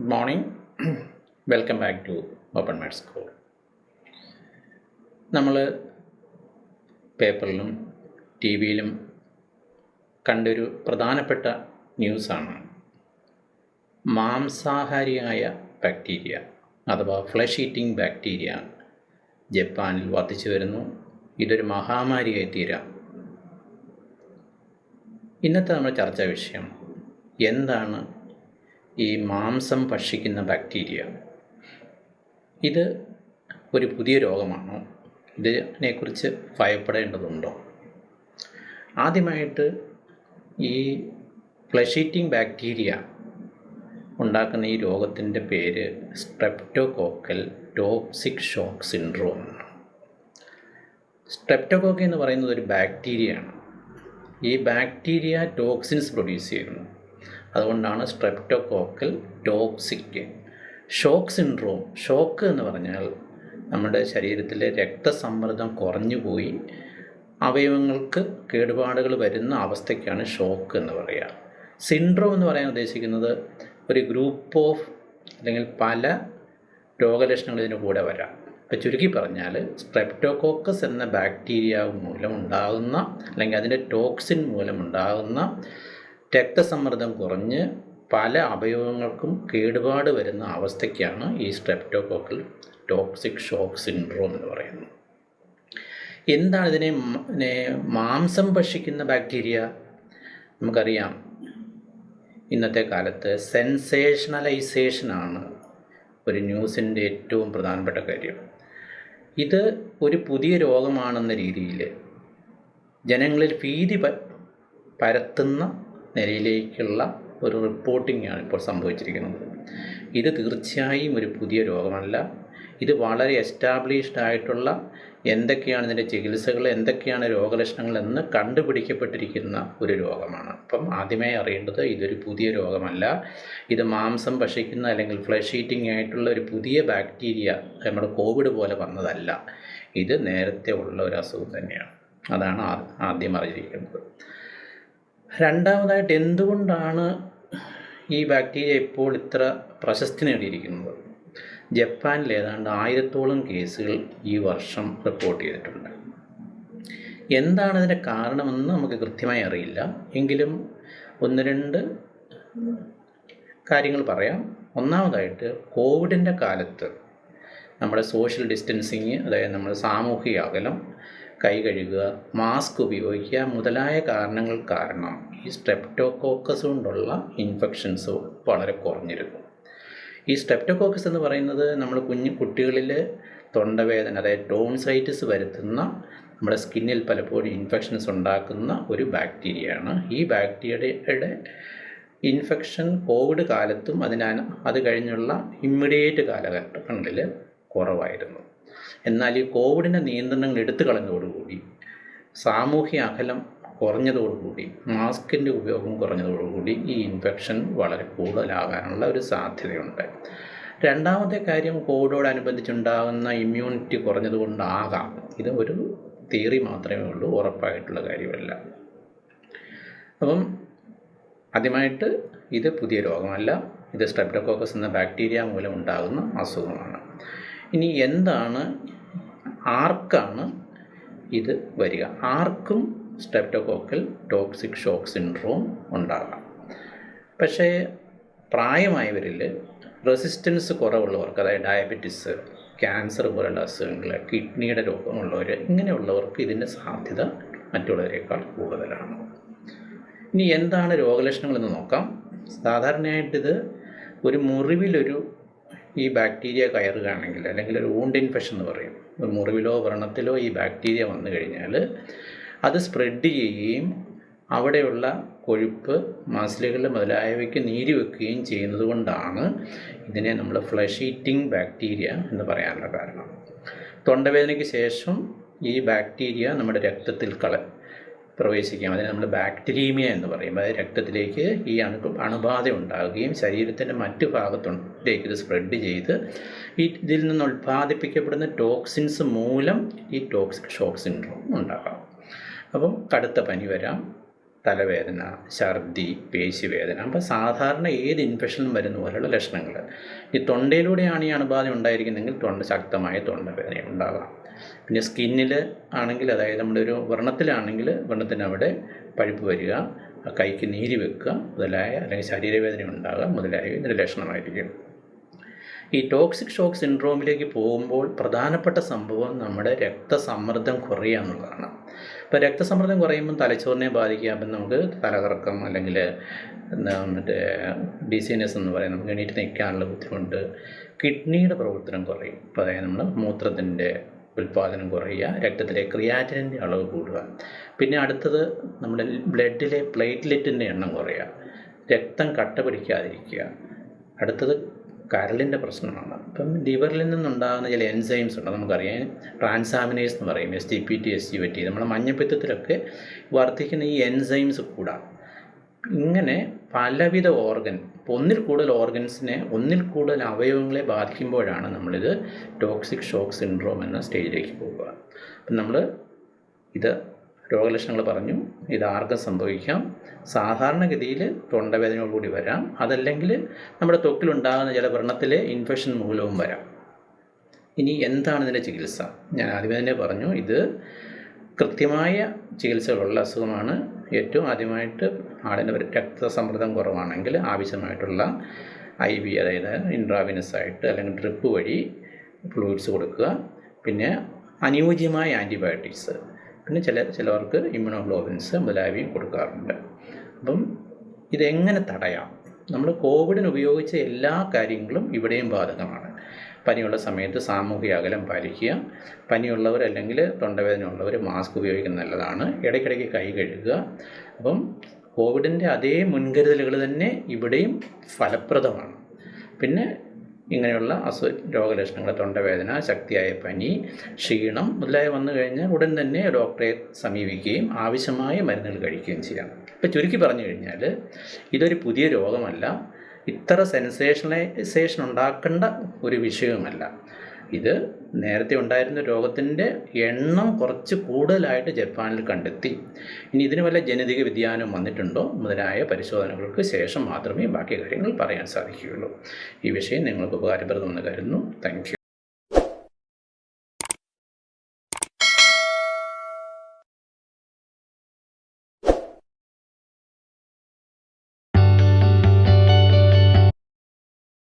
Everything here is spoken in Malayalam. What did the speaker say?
Good morning. Welcome back to Open Med School. നമ്മൾ പേപ്പറിലും ടി വിയിലും കണ്ടൊരു പ്രധാനപ്പെട്ട ന്യൂസാണ് മാംസാഹാരിയായ ബാക്ടീരിയ അഥവാ ഫ്ലഷ് ഈറ്റിംഗ് ബാക്ടീരിയ ജപ്പാനിൽ വർദ്ധിച്ചു വരുന്നു. ഇതൊരു മഹാമാരിയായി തീരാം. ഇന്നത്തെ നമ്മുടെ ചർച്ചാ വിഷയം എന്താണ് ഈ മാംസം ഭക്ഷിക്കുന്ന ബാക്ടീരിയ? ഇത് ഒരു പുതിയ രോഗമാണോ? ഇതിനെക്കുറിച്ച് ഭയപ്പെടേണ്ടതുണ്ടോ? ആദ്യമായിട്ട് ഈ ഫ്ലഷ് ഈറ്റിംഗ് ബാക്ടീരിയ ഉണ്ടാക്കുന്ന ഈ രോഗത്തിൻ്റെ പേര് സ്ട്രെപ്റ്റോകോക്കൽ ടോക്സിക് ഷോക്ക് സിൻഡ്രോം. സ്ട്രെപ്റ്റോകോക്ക എന്ന് പറയുന്നത് ഒരു ബാക്ടീരിയയാണ്. ഈ ബാക്ടീരിയ ടോക്സിൻസ് പ്രൊഡ്യൂസ് ചെയ്യുന്നു. അതുകൊണ്ടാണ് streptococcal toxic shock syndrome. Shock എന്ന് പറഞ്ഞാൽ നമ്മുടെ ശരീരത്തിലെ രക്തസമ്മർദ്ദം കുറഞ്ഞു പോയി അവയവങ്ങൾക്ക് കേടുപാടുകൾ വരുന്ന അവസ്ഥയ്ക്കാണ് ഷോക്ക് എന്ന് പറയുക. സിൻഡ്രോം എന്ന് പറയാൻ ഉദ്ദേശിക്കുന്നത് ഒരു ഗ്രൂപ്പ് ഓഫ് അല്ലെങ്കിൽ പല രോഗലക്ഷണങ്ങൾ ഇതിന് കൂടെ വരാം. ഇപ്പോൾ ചുരുക്കി പറഞ്ഞാൽ സ്ട്രെപ്റ്റോകോക്കസ് എന്ന ബാക്ടീരിയ മൂലമുണ്ടാകുന്ന അല്ലെങ്കിൽ അതിൻ്റെ ടോക്സിൻ മൂലമുണ്ടാകുന്ന രക്തസമ്മർദ്ദം കുറഞ്ഞ് പല അവയവങ്ങൾക്കും കേടുപാട് വരുന്ന അവസ്ഥയ്ക്കാണ് ഈ സ്ട്രെപ്റ്റോകോക്കൽ ടോക്സിക് ഷോക്ക് സിൻഡ്രോം എന്ന് പറയുന്നത്. എന്താണ് ഇതിനെ മാംസം ഭക്ഷിക്കുന്ന ബാക്ടീരിയ? നമുക്കറിയാം, ഇന്നത്തെ കാലത്ത് സെൻസേഷണലൈസേഷനാണ് ഒരു ന്യൂസിൻ്റെ ഏറ്റവും പ്രധാനപ്പെട്ട കാര്യം. ഇത് ഒരു പുതിയ രോഗമാണെന്ന രീതിയിൽ ജനങ്ങളിൽ ഭീതി പരത്തുന്ന നിലയിലേക്കുള്ള ഒരു റിപ്പോർട്ടിംഗാണ് ഇപ്പോൾ സംഭവിച്ചിരിക്കുന്നത്. ഇത് തീർച്ചയായും ഒരു പുതിയ രോഗമല്ല. ഇത് വളരെ എസ്റ്റാബ്ലിഷ്ഡ് ആയിട്ടുള്ള എന്തൊക്കെയാണ് ഇതിൻ്റെ ചികിത്സകൾ, എന്തൊക്കെയാണ് രോഗലക്ഷണങ്ങൾ എന്ന് കണ്ടുപിടിക്കപ്പെട്ടിരിക്കുന്ന ഒരു രോഗമാണ്. അപ്പം ആദ്യമായി അറിയേണ്ടത് ഇതൊരു പുതിയ രോഗമല്ല. ഇത് മാംസം ഭക്ഷിക്കുന്ന അല്ലെങ്കിൽ ഫ്ലഷ് ഈറ്റിംഗ് ആയിട്ടുള്ള ഒരു പുതിയ ബാക്ടീരിയ നമ്മുടെ കോവിഡ് പോലെ വന്നതല്ല. ഇത് നേരത്തെ ഉള്ള ഒരു അസുഖം തന്നെയാണ്. അതാണ് ആദ്യം അറിഞ്ഞിരിക്കുന്നത്. രണ്ടാമതായിട്ട്, എന്തുകൊണ്ടാണ് ഈ ബാക്ടീരിയ ഇപ്പോൾ ഇത്ര പ്രശസ്തി നേടിയിരിക്കുന്നത്? ജപ്പാനിൽ ഏതാണ്ട് 1000-ഓളം കേസുകൾ ഈ വർഷം റിപ്പോർട്ട് ചെയ്തിട്ടുണ്ട്. എന്താണ് ഇതിൻ്റെ കാരണമെന്ന് നമുക്ക് കൃത്യമായി അറിയില്ല. എങ്കിലും ഒന്ന് രണ്ട് കാര്യങ്ങൾ പറയാം. ഒന്നാമതായിട്ട്, കോവിഡിൻ്റെ കാലത്ത് നമ്മുടെ സോഷ്യൽ ഡിസ്റ്റൻസിങ്, അതായത് നമ്മൾ സാമൂഹിക അകലം, കൈ കഴുകുക, മാസ്ക് ഉപയോഗിക്കുക മുതലായ കാരണങ്ങൾ കാരണം ഈ സ്ട്രെപ്റ്റോകോക്കസ് കൊണ്ടുള്ള ഇൻഫെക്ഷൻസ് വളരെ കുറഞ്ഞിരുന്നു. ഈ സ്ട്രെപ്റ്റോകോക്കസ് എന്ന് പറയുന്നത് നമ്മൾ കുട്ടികളിൽ തൊണ്ടവേദന, അതായത് ടോൺസൈറ്റിസ് വരുത്തുന്ന, നമ്മുടെ സ്കിന്നിൽ പലപ്പോഴും ഇൻഫെക്ഷൻസ് ഉണ്ടാക്കുന്ന ഒരു ബാക്ടീരിയയാണ്. ഈ ബാക്ടീരിയയുടെ ഇൻഫെക്ഷൻ കോവിഡ് കാലത്തും അത് കഴിഞ്ഞുള്ള ഇമ്മീഡിയറ്റ് കാലഘട്ടങ്ങളിൽ കുറവായിരുന്നു. എന്നാൽ ഈ കോവിഡിൻ്റെ നിയന്ത്രണങ്ങൾ എടുത്തു കളഞ്ഞതോടുകൂടി, സാമൂഹ്യ അകലം കുറഞ്ഞതോടുകൂടി, മാസ്കിൻ്റെ ഉപയോഗം കുറഞ്ഞതോടുകൂടി ഈ ഇൻഫെക്ഷൻ വളരെ കൂടുതലാകാനുള്ള ഒരു സാധ്യതയുണ്ട്. രണ്ടാമത്തെ കാര്യം, കോവിഡോടനുബന്ധിച്ചുണ്ടാകുന്ന ഇമ്മ്യൂണിറ്റി കുറഞ്ഞതുകൊണ്ടാകാം. ഇത് ഒരു തിയറി മാത്രമേ ഉള്ളൂ, ഉറപ്പായിട്ടുള്ള കാര്യമല്ല. അപ്പം ആദ്യമായിട്ട്, ഇത് പുതിയ രോഗമല്ല. ഇത് സ്ട്രെപ്റ്റോകോക്കസ് എന്ന ബാക്ടീരിയ മൂലം ഉണ്ടാകുന്ന അസുഖമാണ്. ഇനി ആർക്കാണ് ഇത് വരിക? ആർക്കും സ്ട്രെപ്റ്റോകോക്കൽ ടോക്സിക് ഷോക്ക് സിൻഡ്രോം ഉണ്ടാകാം. പക്ഷേ പ്രായമായവരിൽ, റെസിസ്റ്റൻസ് കുറവുള്ളവർക്ക്, അതായത് ഡയബറ്റിസ്, ക്യാൻസർ പോലുള്ള അസുഖങ്ങൾ, കിഡ്നിയുടെ രോഗമുള്ളവർ, ഇങ്ങനെയുള്ളവർക്ക് ഇതിൻ്റെ സാധ്യത മറ്റുള്ളവരെക്കാൾ കൂടുതലാണ്. ഇനി എന്താണ് രോഗലക്ഷണങ്ങളെന്ന് നോക്കാം. സാധാരണയായിട്ടിത് ഒരു മുറിവിലൊരു ഈ ബാക്ടീരിയ കയറുകയാണെങ്കിൽ, അല്ലെങ്കിൽ ഒരു വൂണ്ട് ഇൻഫെക്ഷൻ എന്ന് പറയും, ഒരു മുറിവിലോ വ്രണത്തിലോ ഈ ബാക്ടീരിയ വന്നു കഴിഞ്ഞാൽ അത് സ്പ്രെഡ് ചെയ്യുകയും അവിടെയുള്ള കൊഴുപ്പ്, മസിലുകൾ മുതലായവയ്ക്ക് നീര് വെക്കുകയും ചെയ്യുന്നത് കൊണ്ടാണ് ഇതിനെ നമ്മൾ ഫ്ലഷ് ഈറ്റിംഗ് ബാക്ടീരിയ എന്ന് പറയാനുള്ള കാരണം. തൊണ്ടവേദനയ്ക്ക് ശേഷം ഈ ബാക്ടീരിയ നമ്മുടെ രക്തത്തിൽ പ്രവേശിക്കാം. അതിനെ നമ്മൾ ബാക്ടീരീമിയ എന്ന് പറയും. അതായത് രക്തത്തിലേക്ക് ഈ അണുബാധ ഉണ്ടാകുകയും ശരീരത്തിൻ്റെ മറ്റു ഭാഗത്തേക്ക് ഇത് സ്പ്രെഡ് ചെയ്ത് ഇതിൽ നിന്ന് ഉൽപ്പാദിപ്പിക്കപ്പെടുന്ന ടോക്സിൻസ് മൂലം ഈ ടോക്സിക് ഷോക്ക് സിൻഡ്രോം ഉണ്ടാകാം. അപ്പം കടുത്ത പനി വരാം, തലവേദന, ഛർദി, പേശിവേദന. അപ്പോൾ സാധാരണ ഏത് ഇൻഫെക്ഷനും വരുന്ന പോലെയുള്ള ലക്ഷണങ്ങൾ. ഈ തൊണ്ടയിലൂടെയാണ് ഈ അണുബാധ ഉണ്ടായിരിക്കുന്നതെങ്കിൽ ശക്തമായ തൊണ്ടവേദന ഉണ്ടാകാം. പിന്നെ സ്കിന്നിൽ ആണെങ്കിൽ, അതായത് നമ്മുടെ ഒരു വ്രണത്തിലാണെങ്കിൽ വ്രണത്തിന് അവിടെ പഴുപ്പ് വരിക, കൈക്ക് നീര് വെക്കുക മുതലായ, അല്ലെങ്കിൽ ശരീരവേദന ഉണ്ടാകുക മുതലായ ഇതിൻ്റെ ലക്ഷണമായിരിക്കും. ഈ ടോക്സിക് ഷോക്ക് സിൻഡ്രോമിലേക്ക് പോകുമ്പോൾ പ്രധാനപ്പെട്ട സംഭവം നമ്മുടെ രക്തസമ്മർദ്ദം കുറയുക എന്നുള്ളതാണ്. ഇപ്പോൾ രക്തസമ്മർദ്ദം കുറയുമ്പം തലച്ചോറിനെ ബാധിക്കുക. അപ്പം നമുക്ക് തലകറക്കം, അല്ലെങ്കിൽ മറ്റേ ഡിസിനെസ് എന്ന് പറയും, നമുക്ക് എണീറ്റ് നിൽക്കാനുള്ള ബുദ്ധിമുട്ട്, കിഡ്നിയുടെ പ്രവർത്തനം കുറയും. അപ്പോൾ അതായത് നമ്മൾ മൂത്രത്തിൻ്റെ ഉൽപ്പാദനം കുറയുക, രക്തത്തിലെ ക്രിയാറ്റിനിൻ്റെ അളവ് കൂടുക. പിന്നെ അടുത്തത് നമ്മുടെ ബ്ലഡിലെ പ്ലേറ്റ്ലെറ്റിൻ്റെ എണ്ണം കുറയുക, രക്തം കട്ട പിടിക്കാതിരിക്കുക. അടുത്തത് കരളിൻ്റെ പ്രശ്നമാണ്. ഇപ്പം ലിവറിൽ നിന്നുണ്ടാകുന്ന ചില എൻസൈംസ് ഉണ്ട്, നമുക്കറിയാം. ട്രാൻസാമിനേസ് എന്ന് പറയും, SGPT, SGPT. നമ്മുടെ മഞ്ഞപ്പിത്തത്തിലൊക്കെ വർദ്ധിക്കുന്ന ഈ എൻസൈംസ് കൂടാം. ഇങ്ങനെ പലവിധ ഓർഗൻ, ഒന്നിൽ കൂടുതൽ ഓർഗൻസിനെ, ഒന്നിൽ കൂടുതൽ അവയവങ്ങളെ ബാധിക്കുമ്പോഴാണ് നമ്മളിത് ടോക്സിക് ഷോക്ക് സിൻഡ്രോം എന്ന സ്റ്റേജിലേക്ക് പോകുക. അപ്പം നമ്മൾ ഇത് രോഗലക്ഷണങ്ങൾ പറഞ്ഞു. ഇത് ആർക്കും സംഭവിക്കാം. സാധാരണഗതിയിൽ തൊണ്ടവേദനയോടുകൂടി വരാം, അതല്ലെങ്കിൽ നമ്മുടെ ത്വക്കിലുണ്ടാകുന്ന ചില വ്രണത്തിലെ ഇൻഫെക്ഷൻ മൂലവും വരാം. ഇനി എന്താണ് ഇതിൻ്റെ ചികിത്സ? ഞാൻ ആദ്യമേ തന്നെ പറഞ്ഞു, ഇത് കൃത്യമായ ചികിത്സകളുള്ള അസുഖമാണ്. ഏറ്റവും ആദ്യമായിട്ട് ആളിന് രക്തസമ്മർദ്ദം കുറവാണെങ്കിൽ ആവശ്യമായിട്ടുള്ള IV, അതായത് ഇൻട്രാവിനസ് ആയിട്ട് അല്ലെങ്കിൽ ഡ്രിപ്പ് വഴി ഫ്ലൂയിഡ്സ് കൊടുക്കുക. പിന്നെ അനുയോജ്യമായ ആൻറ്റിബയോട്ടിക്സ്, പിന്നെ ചിലവർക്ക് ഇമ്മ്യൂണോഗ്ലോബിൻസ് മുതലായവയും കൊടുക്കാറുണ്ട്. അപ്പം ഇതെങ്ങനെ തടയാം? നമ്മൾ കോവിഡിന് ഉപയോഗിച്ച എല്ലാ കാര്യങ്ങളും ഇവിടെയും ബാധകമാണ്. പനിയുള്ള സമയത്ത് സാമൂഹിക അകലം പാലിക്കുക. പനിയുള്ളവർ അല്ലെങ്കിൽ തൊണ്ടവേദന ഉള്ളവർ മാസ്ക് ഉപയോഗിക്കുന്നത് നല്ലതാണ്. ഇടയ്ക്കിടയ്ക്ക് കൈ കഴുകുക. അപ്പം കോവിഡിൻ്റെ അതേ മുൻകരുതലുകൾ തന്നെ ഇവിടെയും ഫലപ്രദമാണ്. പിന്നെ ഇങ്ങനെയുള്ള രോഗലക്ഷണങ്ങൾ, തൊണ്ടവേദന, ശക്തിയായ പനി, ക്ഷീണം മുതലായ വന്നു കഴിഞ്ഞാൽ ഉടൻ തന്നെ ഡോക്ടറെ സമീപിക്കുകയും ആവശ്യമായ മരുന്നുകൾ കഴിക്കുകയും ചെയ്യാം. ഇപ്പോൾ ചുരുക്കി പറഞ്ഞു കഴിഞ്ഞാൽ ഇതൊരു പുതിയ രോഗമല്ല, ഇത്ര സെൻസേഷനലൈസേഷൻ ഉണ്ടാക്കേണ്ട ഒരു വിഷയവുമല്ല. ഇത് നേരത്തെ ഉണ്ടായിരുന്ന രോഗത്തിൻ്റെ എണ്ണം കുറച്ച് കൂടുതലായിട്ട് ജപ്പാനിൽ കണ്ടെത്തി. ഇനി ഇതിന് വല്ല ജനിതക വ്യതിയാനം വന്നിട്ടുണ്ടോ മുതലായ പരിശോധനകൾക്ക് ശേഷം മാത്രമേ ബാക്കി കാര്യങ്ങൾ പറയാൻ സാധിക്കുകയുള്ളൂ. ഈ വിഷയം നിങ്ങൾക്ക് ഉപകാരപ്രദമെന്ന് കരുതുന്നു. Thank you.